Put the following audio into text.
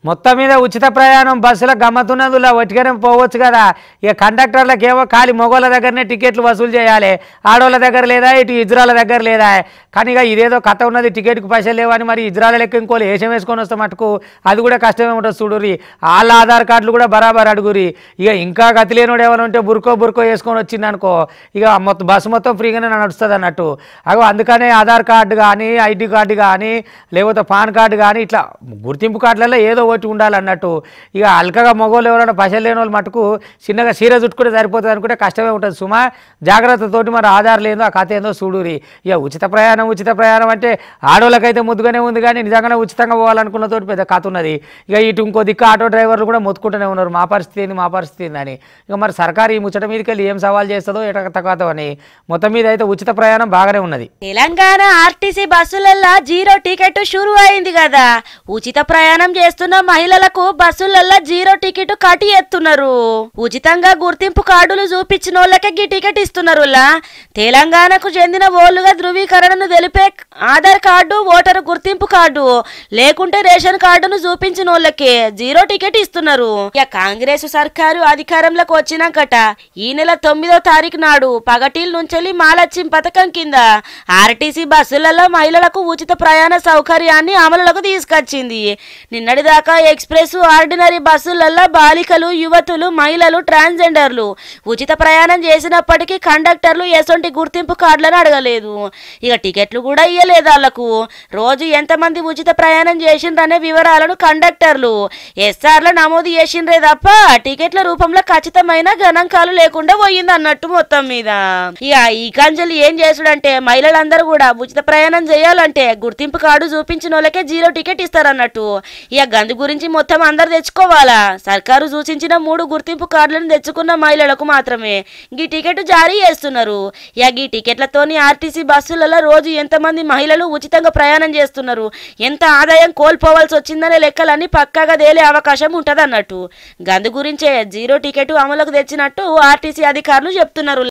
మొత్తం మీద ఉచిత ప్రయాణం బస్సుల గమ్మతున్నందులో ఒట్టిగానే పోవచ్చు కదా. ఇక కండక్టర్లకు ఏమో ఖాళీ మొగోళ్ళ దగ్గరనే టికెట్లు వసూలు చేయాలి, ఆడోళ్ళ దగ్గర లేదా, ఇటు ఇజ్రాల దగ్గర లేదా. కానీ ఇక ఇదేదో కథ ఉన్నది, టికెట్కి పైసలు లేవని మరి ఇజ్రాల లెక్క ఇంకోళ్ళు ఏషం వేసుకొని వస్తే మటుకు అది కూడా కష్టమే ఉంటుంది చూడుర్రి. వాళ్ళ ఆధార్ కార్డులు కూడా బరాబర్ అడుగురి. ఇక ఇంకా గతి లేనోడు ఏమైనా ఉంటే బుర్కో వేసుకొని వచ్చింది అనుకో, ఇక మొత్తం బస్సు మొత్తం ఫ్రీగానే నడుస్తుంది అన్నట్టు. అగో అందుకనే ఆధార్ కార్డు కానీ, ఐడి కార్డు కానీ, లేకపోతే పాన్ కార్డు కానీ, ఇట్లా గుర్తింపు కార్డులలో ఏదో ఒకటి ఉండాలన్నట్టు. ఇక అల్కగా మగవాళ్ళు ఎవరైనా పైసలు లేని వాళ్ళు మటుకు చిన్నగా సీర చుట్టుకుంటే సరిపోతుంది అనుకుంటే కష్టమే ఉంటుంది సుమా. జాగ్రత్తతోటి మరి ఆధార్ లేదో ఆ కథ ఏందో చూడురి. ఇక ఉచిత ప్రయాణం అంటే ఆడోళ్ళకైతే ముద్దుగానే ఉంది, కానీ నిజంగానే ఉచితంగా పోవాలనుకున్న తోటి పెద్ద కథ ఉన్నది. ఇక ఇటు ఇంకో దిక్కు ఆటో డ్రైవర్లు కూడా మొత్తుకుంటూనే ఉన్నారు, మా పరిస్థితి ఏంది అని. ఇక మరి సర్కారు ఈ ముచ్చట మీదకి వెళ్ళి ఏం సవాల్ చేస్తుందో ఎటకతకతో అని. మొత్తం మీద అయితే ఉచిత ప్రయాణం బాగానే ఉన్నది. తెలంగాణ ఆర్టీసీ బస్సులల్లో 0 టికెట్ షురు అయింది కదా. ఉచిత ప్రయాణం చేస్తున్న మహిళలకు బస్సులల్లో 0 టికెట్ కట్టి ఎత్తున్నారు. ఉచితంగా గుర్తింపు కార్డులు చూపించిన వాళ్ళకే ఈ టికెట్ ఇస్తున్నారు. తెలంగాణకు చెందిన ఓళ్ళుగా ధృవీకరణను తెలిపే ఆధార్ కార్డు, ఓటరు గుర్తింపు కార్డు లేకుంటే రేషన్ కార్డును చూపించిన వాళ్ళకే 0 టికెట్ ఇస్తున్నారు. ఇక కాంగ్రెస్ సర్కారు అధికారంలోకి వచ్చినాకట ఈ నెల 9వ తారీఖు నాడు పగటిల నుంచి మాలచ్చింగ్ పథకం కింద ఆర్టీసీ బస్సులలో మహిళలకు ఉచిత ప్రయాణ సౌకర్యాన్ని అమలులోకి తీసుకొచ్చింది. నిన్నటిదాకా ఎక్స్ప్రెస్, ఆర్డినరీ బస్సులలో బాలికలు, యువతులు, మహిళలు, ట్రాన్స్జెండర్లు ఉచిత ప్రయాణం చేసినప్పటికీ కండక్టర్లు ఎసొంటి గుర్తింపు కార్డులను అడగలేదు. ఇక టికెట్లు కూడా ఇయ్యలేదు వాళ్లకు. రోజు ఎంతమంది ఉచిత ప్రయాణం చేసిండ్రనే వివరాలను కండక్టర్లు ఎస్ఆర్లో నమోదు చేసిండ్రే తప్ప టికెట్ల రూపంలో ఖచ్చితమైన గణాంకాలు లేకుండా పోయింది అన్నట్టు. మొత్తం మీద ఇక ఈ కంచెలు ఏం చేసుడంటే మహిళలందరూ కూడా ఉచిత ప్రయాణం చేయాలంటే గుర్తింపు కార్డు చూపించిన వాళ్ళకే 0 టికెట్ ఇస్తారన్నట్టు. ఇక గందు గురించి మొత్తం అందరు తెచ్చుకోవాలా. సర్కారు సూచించిన 3 గుర్తింపు కార్డులను తెచ్చుకున్న మహిళలకు మాత్రమే ఈ టికెట్ జారీ చేస్తున్నారు. ఇక ఈ టికెట్లతోని ఆర్టీసీ బస్సులలో రోజు ఎంతమంది మహిళలు ఉచితంగా ప్రయాణం చేస్తున్నారు, ఎంత ఆదాయం కోల్పోవాల్సి వచ్చిందనే లెక్కలన్నీ పక్కాగా తేలే అవకాశం ఉంటది అన్నట్టు. గందు గురించే 0 టికెట్ అమలుకు తెచ్చినట్టు ఆర్టీసీ అధికారులు చెప్తున్నారు.